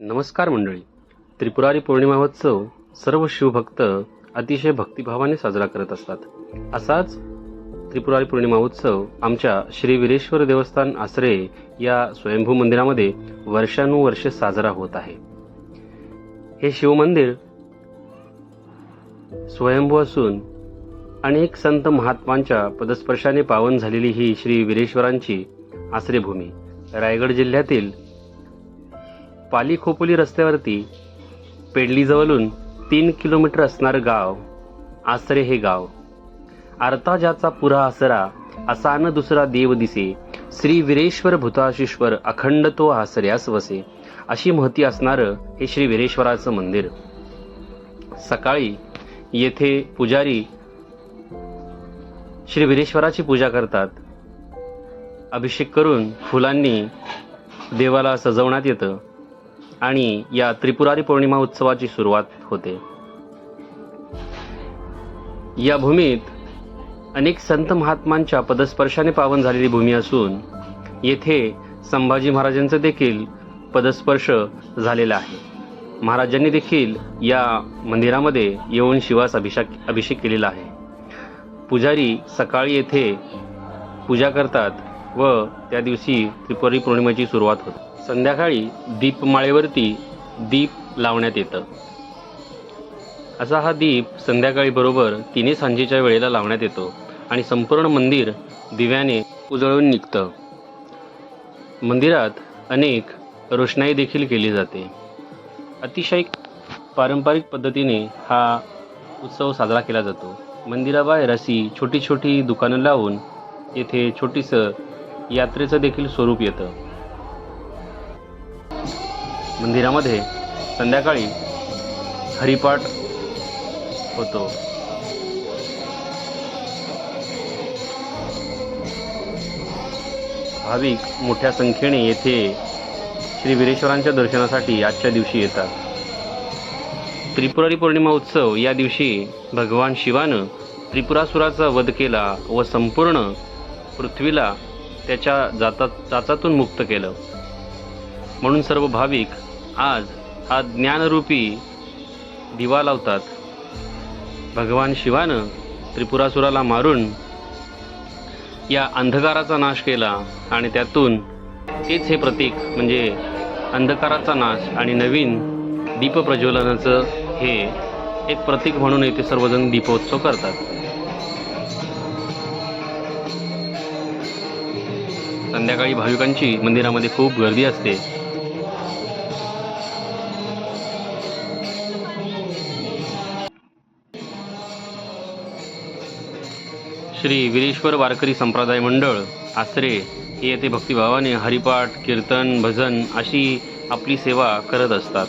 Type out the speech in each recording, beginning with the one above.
नमस्कार मंडळी. त्रिपुरारी पौर्णिमा उत्सव सर्व शिवभक्त अतिशय भक्तिभावाने साजरा करत असतात. असाच त्रिपुरारी पौर्णिमा उत्सव आमच्या श्री वीरेश्वर देवस्थान आसरे या स्वयंभू मंदिरामध्ये वर्षानुवर्षे साजरा होत आहे. हे शिवमंदिर स्वयंभू असून अनेक संत महात्मांच्या पदस्पर्शाने पावन झालेली ही श्री वीरेश्वरांची आश्रयभूमी रायगड जिल्ह्यातील पाली खोपोली रस्त्यावरती पेडलीजवळून 3 किलोमीटर असणारं गाव आसरे हे गाव. आरता ज्याचा पुरा आसरा असा न दुसरा देव दिसे, श्री वीरेश्वर भूताशिश्वर अखंड तो आसऱ्यास वसे, अशी महती असणारं हे श्री वीरेश्वराचं मंदिर. सकाळी येथे पुजारी श्री वीरेश्वराची पूजा करतात. अभिषेक करून फुलांनी देवाला सजवण्यात येतं आणि या त्रिपुरारी पौर्णिमा उत्सवाची सुरुवात होते. या भूमीत अनेक संत महात्मांच्या पदस्पर्शाने पावन झालेली भूमी असून येथे संभाजी महाराजांचा देखील पदस्पर्श झालेला आहे. महाराजांनी देखील या मंदिरामध्ये येऊन शिवास अभिषेक केलेला आहे. पुजारी सकाळी येथे पूजा करतात व त्या दिवशी त्रिपुरारी पौर्णिमेची सुरुवात होते. संध्याकाळी दीपमाळेवरती दीप लावण्यात येतं. असा हा दीप संध्याकाळी बरोबर 3 सांजेच्या वेळेला लावण्यात येतो आणि संपूर्ण मंदिर दिव्याने उजळून निघतं. मंदिरात अनेक रोषणाई देखील केली जाते. अतिशय पारंपरिक पद्धतीने हा उत्सव साजरा केला जातो. मंदिराबाहेर अशी छोटी छोटी दुकानं लावून येथे छोटीसं यात्रेचं देखील स्वरूप येतं. मंदिरामध्ये संध्याकाळी हरिपाठ होतो. भाविक मोठ्या संख्येने येथे श्री वीरेश्वरांच्या दर्शनासाठी आजच्या दिवशी येतात. त्रिपुरारी पौर्णिमा उत्सव या दिवशी भगवान शिवानं त्रिपुरासुराचा वध केला व संपूर्ण पृथ्वीला त्याच्या जाचातून मुक्त केलं. म्हणून सर्व भाविक आज हा ज्ञानरूपी दिवा लावतात. भगवान शिवानं त्रिपुरासुराला मारून या अंधकाराचा नाश केला आणि त्यातून तेच हे प्रतीक म्हणजे अंधकाराचा नाश आणि नवीन दीप प्रज्वलनाचं हे एक प्रतीक म्हणून येथे सर्वजण दीपोत्सव करतात. संध्याकाळी भाविकांची मंदिरामध्ये खूप गर्दी असते. श्री वीरेश्वर वारकरी संप्रदाय मंडळ आसरे हे येथे भक्तिभावाने हरिपाठ, कीर्तन, भजन अशी आपली सेवा करत असतात.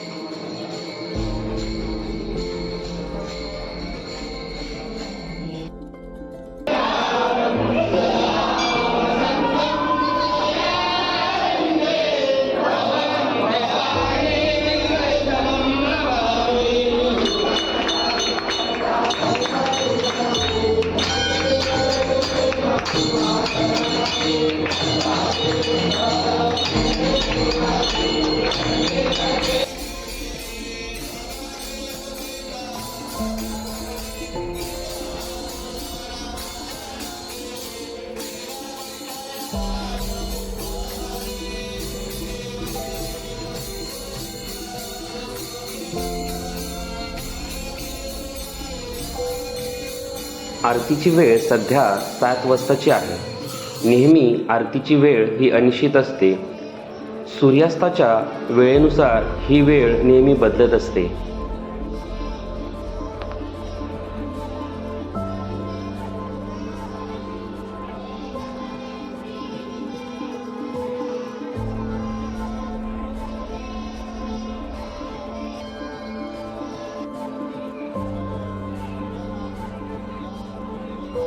आरतीची वेळ सध्या 7 वाजताची आहे. नेहमी आरतीची वेळ ही अनिश्चित असते. सूर्यास्ताच्या वेळेनुसार ही वेळ नेहमी बदलत असते.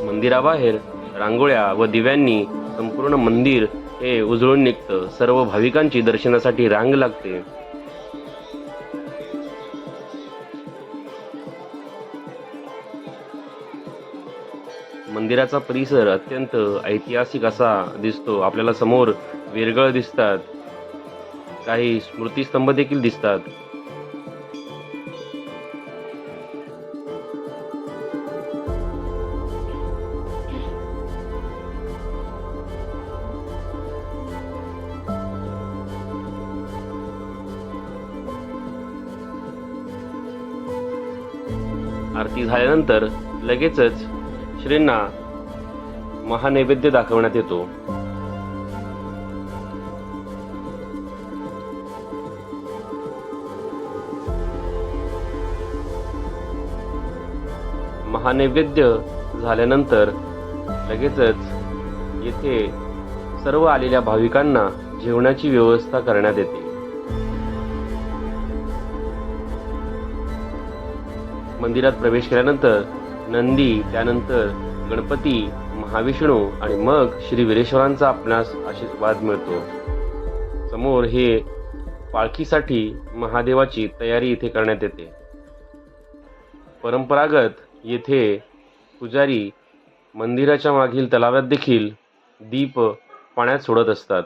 मंदिराबाहेर रांगोळ्या व दिव्यांनी संपूर्ण मंदिर हे उजळून निघतं. सर्व भाविकांची दर्शनासाठी रांग लागते. मंदिराचा परिसर अत्यंत ऐतिहासिक असा दिसतो. आपल्याला समोर वेरगळ दिसतात. काही स्मृतिस्तंभ देखील दिसतात. आरती झाल्यानंतर लगेचच श्रींना महानैवेद्य दाखवण्यात येतो. महानैवेद्य झाल्यानंतर लगेचच येथे सर्व आलेल्या भाविकांना जेवणाची व्यवस्था करण्यात येते. मंदिरात प्रवेश केल्यानंतर नंदी, त्यानंतर गणपती, महाविष्णू आणि मग श्री वीरेश्वरांचा आपणास आशीर्वाद मिळतो. समोर हे पालखीसाठी महादेवाची तयारी इथे करण्यात येते. परंपरागत येथे पुजारी मंदिराच्या मागील तलावात देखील दीप पाण्यात सोडत असतात.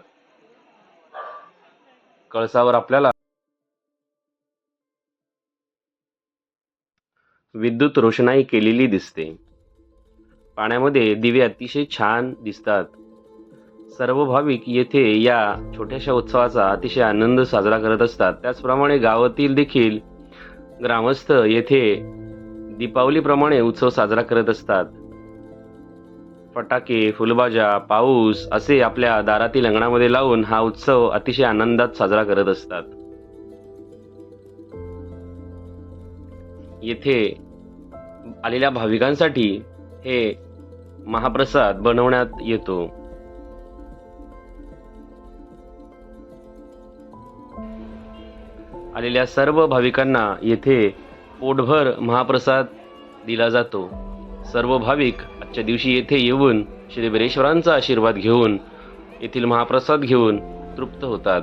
कळसावर आपल्याला विद्युत रोषणाई केलेली दिसते. पाण्यामध्ये दिवे अतिशय छान दिसतात. सर्व भाविक येथे या छोट्याशा उत्सवाचा अतिशय आनंद साजरा करत असतात. त्याचप्रमाणे गावातील देखील ग्रामस्थ येथे दीपावलीप्रमाणे उत्सव साजरा करत असतात. फटाके, फुलबाजा, पाऊस असे आपल्या दारातील अंगणामध्ये लावून हा उत्सव अतिशय आनंदात साजरा करत असतात. येथे आलेल्या भाविकांसाठी हे महाप्रसाद बनवण्यात येतो. आलेल्या सर्व भाविकांना येथे पोटभर महाप्रसाद दिला जातो. सर्व भाविक आजच्या दिवशी येथे येऊन श्री वीरेश्वरांचा आशीर्वाद घेऊन येथील महाप्रसाद घेऊन तृप्त होतात.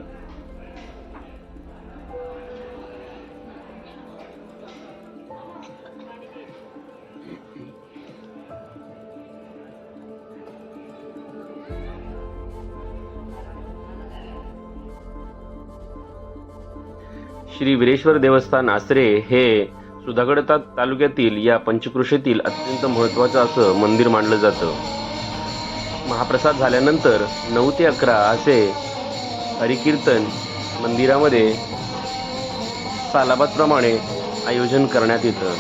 श्री वीरेश्वर देवस्थान आसरे हे सुधागड तालुक्यातील या पंचक्रोशीतील अत्यंत महत्त्वाचं असं मंदिर मानलं जातं. महाप्रसाद झाल्यानंतर 9 ते 11 असे हरिकीर्तन मंदिरामध्ये सालाबादप्रमाणे आयोजन करण्यात येतं.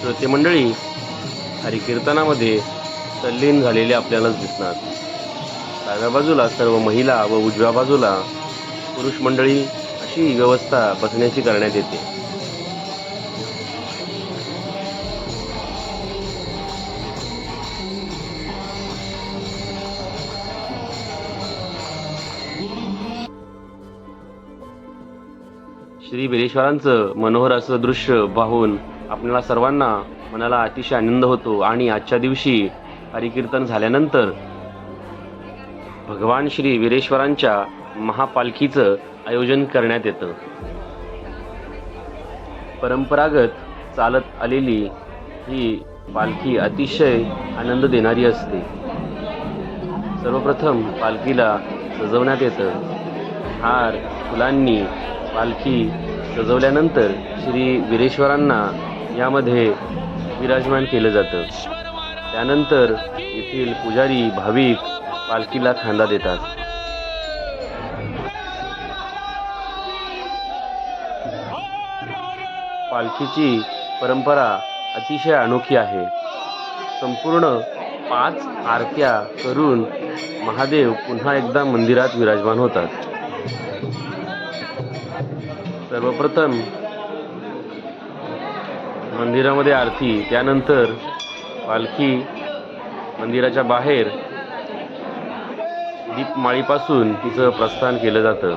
श्रोते मंडळी हरिकीर्तनामध्ये तल्लीन झालेले आपल्याला दिसणार. डाव्या बाजूला सर्व महिला व उजव्या बाजूला पुरुष मंडळी अशी व्यवस्था बसण्याची करण्यात येते. श्री वीरेश्वरांचं मनोहर असं दृश्य पाहून आपल्याला सर्वांना मनाला अतिशय आनंद होतो. आणि आजच्या दिवशी हरिकीर्तन झाल्यानंतर भगवान श्री वीरेश्वरांच्या महापालखीचं आयोजन करण्यात येतं. परंपरागत चालत आलेली ही पालखी अतिशय आनंद देणारी असते. सर्वप्रथम पालखीला सजवण्यात येतं. हार फुलांनी पालखी सजवल्यानंतर श्री वीरेश्वरांना यामध्ये विराजमान केलं जातं. त्यानंतर येथील पुजारी भाविक पालखीला खांदा देतात. पालखीची परंपरा अतिशय अनोखी आहे. संपूर्ण 5 आरत्या करून महादेव पुन्हा एकदा मंदिरात विराजमान होतात. सर्वप्रथम मंदिरामध्ये आरती, त्यानंतर पालखी मंदिराच्या बाहेर दीपमाळीपासून तिचं प्रस्थान केलं जातं.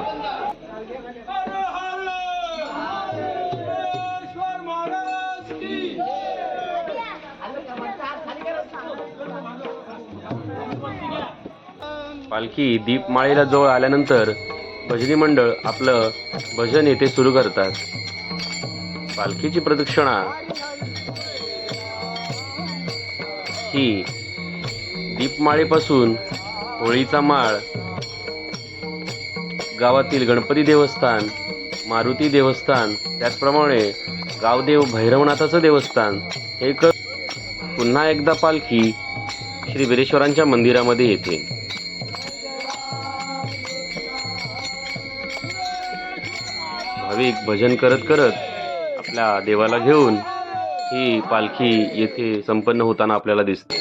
पालखी दीपमाळीला जवळ आल्यानंतर भजनी मंडळ आपलं भजन येथे सुरू करतात. पालखीची प्रदक्षिणा ही दीपमाळेपासून होळीचा माळ, गावातील गणपती देवस्थान, मारुती देवस्थान, त्याचप्रमाणे गावदेव भैरवनाथाचं देवस्थान हे पुन्हा एकदा पालखी श्री वीरेश्वरांच्या मंदिरामध्ये येते. भाविक भजन करत करत आपल्या देवाला घेऊन ही पालखी येथे संपन्न होताना आपल्याला दिसते.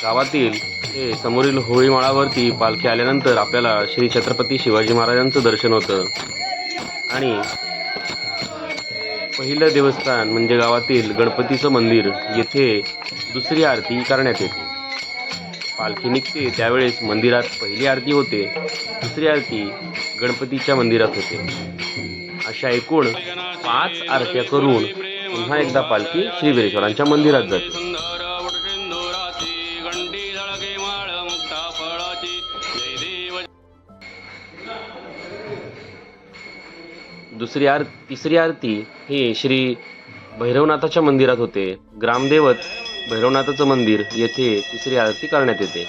गावातील हे समोरील होळी माळावरती पालखी आल्यानंतर आपल्याला श्री छत्रपती शिवाजी महाराजांचं दर्शन होतं आणि पहिलं देवस्थान म्हणजे गावातील गणपतीचं मंदिर येथे दुसरी आरती करण्यात येते. पालखी निघते त्यावेळेस मंदिरात पहिली आरती होते, दुसरी आरती गणपतीच्या मंदिरात होते. अशा एकूण 5 आरत्या करून पुन्हा एकदा पालखी श्री वीरेश्वरांच्या मंदिरात जाते. तिसरी आरती ही श्री भैरवनाथाच्या मंदिरात होते. ग्रामदेवत भैरवनाथाचं मंदिर येथे तिसरी आरती करण्यात येते.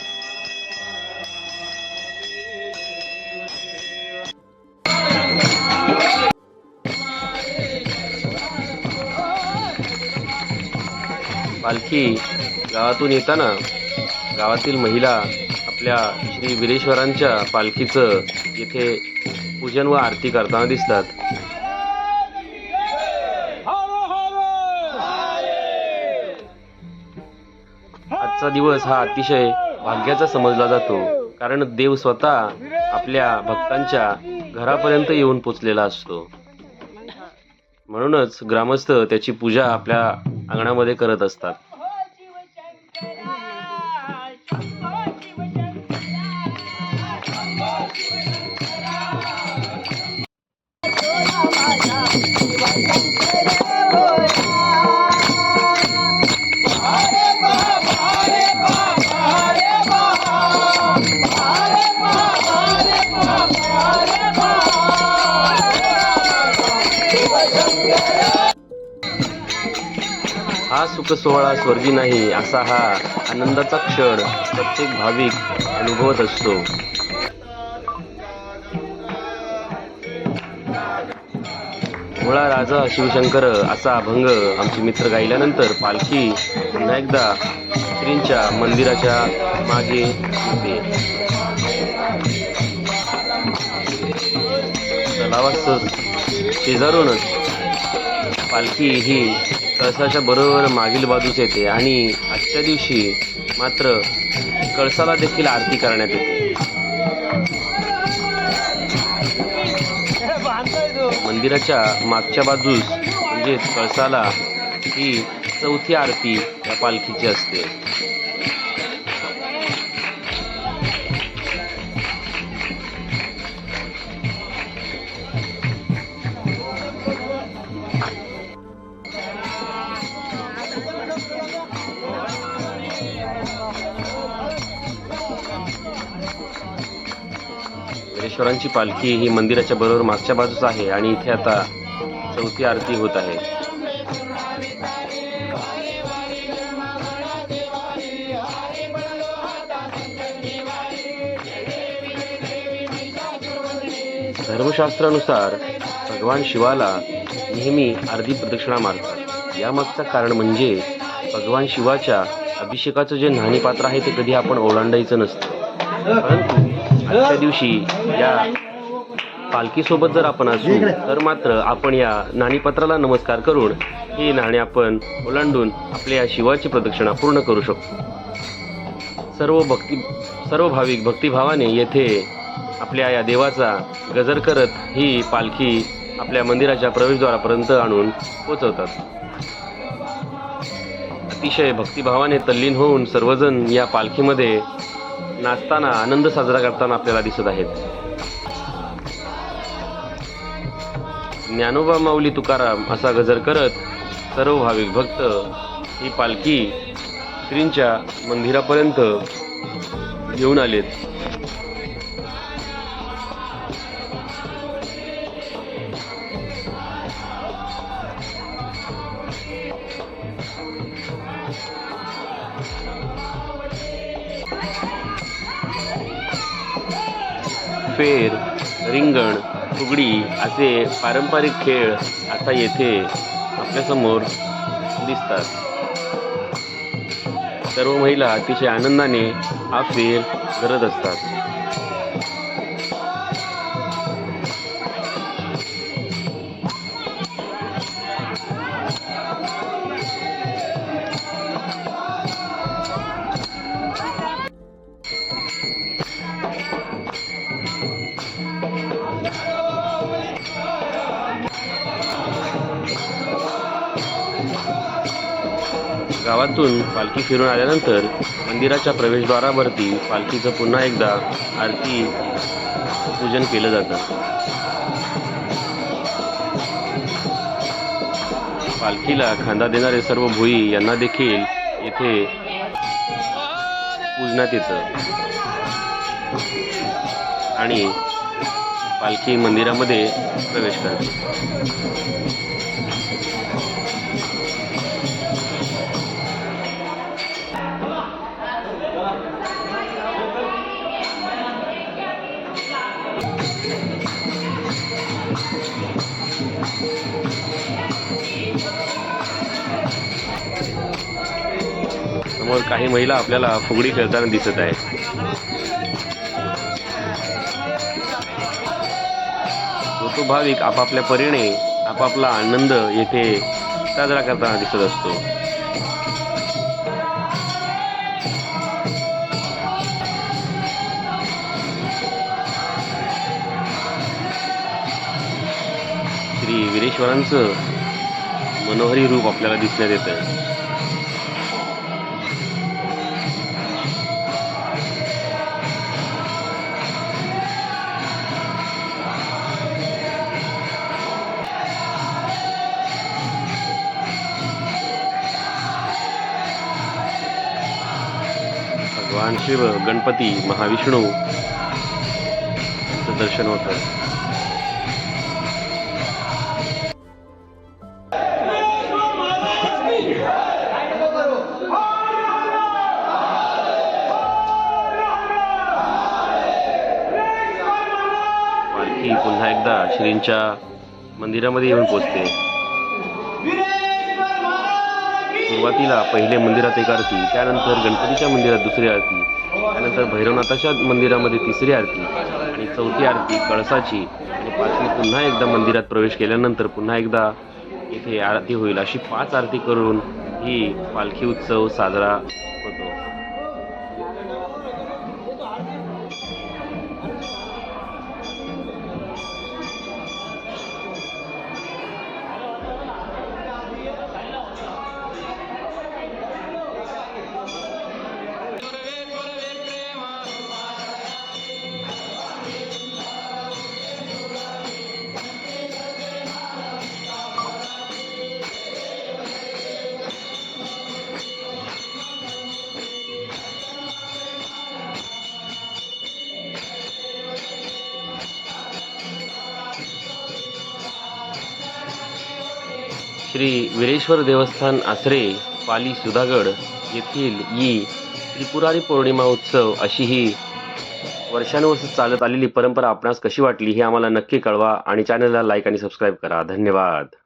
पालखी गावातून येताना गावातील महिला आपल्या श्री वीरेश्वरांच्या पालखीचं येथे पूजन व आरती करताना दिसतात. आजचा दिवस हा अतिशय भाग्याचा समजला जातो, कारण देव स्वतः आपल्या भक्तांच्या घरापर्यंत येऊन पोचलेला असतो. म्हणूनच ग्रामस्थ त्याची पूजा आपल्या अंगणामध्ये करत असतात. हा सुख सोहळा स्वर्गी नाही असा हा आनंदाचा क्षण प्रत्येक भाविक अनुभवत असतो. मुळा राजा शिवशंकर असा अभंग आमचे मित्र गायल्यानंतर पालखी पुन्हा एकदा श्रींच्या मंदिराच्या मागे येते. तलावास शेजारूनच पालखी ही कळसाच्या बरोबर मागील बाजूस येते आणि आजच्या दिवशी मात्र कळसाला देखील आरती करण्यात येते. मंदिराच्या मागच्या बाजूस म्हणजे कळसाला ही 4थी आरती या पालखीची असते. वीरेश्वरांची पालखी ही मंदिराच्या बरोबर मागच्या बाजूस आहे आणि इथे आता 4थी आरती होत आहे. धर्मशास्त्रानुसार भगवान शिवाला नेहमी अर्धी प्रदक्षिणा मारतात. यामागचं कारण म्हणजे भगवान शिवाच्या अभिषेकाचं जे न्हाणी पात्र आहे ते कधी आपण ओलांडायचं नसतं, परंतु आजच्या दिवशी या पालखीसोबत जर आपण असू तर मात्र आपण या न्हाणीपत्राला नमस्कार करून ही न्हाणी आपण ओलांडून आपल्या या शिवाची प्रदक्षिणा पूर्ण करू शकतो. सर्व भाविक भक्तिभावाने येथे आपल्या या देवाचा गजर करत ही पालखी आपल्या मंदिराच्या प्रवेशद्वारापर्यंत आणून पोचवतात. अतिशय भक्तिभावाने तल्लीन होऊन सर्वजण या पालखीमध्ये नाचताना आनंद साजरा करताना आपल्याला दिसत आहेत. ज्ञानोबा माऊली तुकाराम असा गजर करत सर्व भाविक भक्त ही पालखी श्रींच्या मंदिरापर्यंत घेऊन आलेत. फेर, रिंगण, फुगडी असे पारंपरिक खेळ आता येथे आपल्यासमोर दिसतात. सर्व महिला अतिशय आनंदाने हा फेर करत असतात. गावातून पालखी फिरून आल्यानंतर मंदिराच्या प्रवेशद्वारावरती पालखीचं पुन्हा एकदा आरती पूजन केलं जातं. पालखीला खांदा देणारे सर्व भोई यांना देखील येथे पूजण्यात येतं आणि पालखी मंदिरामध्ये प्रवेश करते. समोर काही महिला आपल्याला फुगडी खेळताना दिसत आहेत. तो भाविक आपापल्या परीने आपापला आनंद येथे साजरा करताना दिसत असतो. श्री वीरेश्वरांचं मनोहरी रूप आपल्याला दिसण्यात येतं. भगवान शिव, गणपती, महाविष्णू यांचं दर्शन होतं. पालखी पुन्हा एकदा श्रींच्या मंदिरामध्ये येऊन पोहोचते. सुरुवातीला पहिले मंदिरात एक आरती, त्यानंतर गणपतीच्या मंदिरात दुसरी आरती, त्यानंतर भैरवनाथाच्या मंदिरामध्ये तिसरी आरती आणि चौथी आरती कळसाची आणि पाचवी पुन्हा एकदा मंदिरात प्रवेश केल्यानंतर पुन्हा एकदा इथे आरती होईल. अशी 5 आरती करून ही पालखी उत्सव साजरा होतो. श्री वीरेश्वर देवस्थान आसरे पाली सुधागड येथील ही त्रिपुरारी पौर्णिमा उत्सव अशी ही वर्षानुवर्ष चालत आलेली परंपरा आपणास कशी वाटली हे आम्हाला नक्की कळवा आणि चॅनलला लाईक आणि सबस्क्राईब करा. धन्यवाद.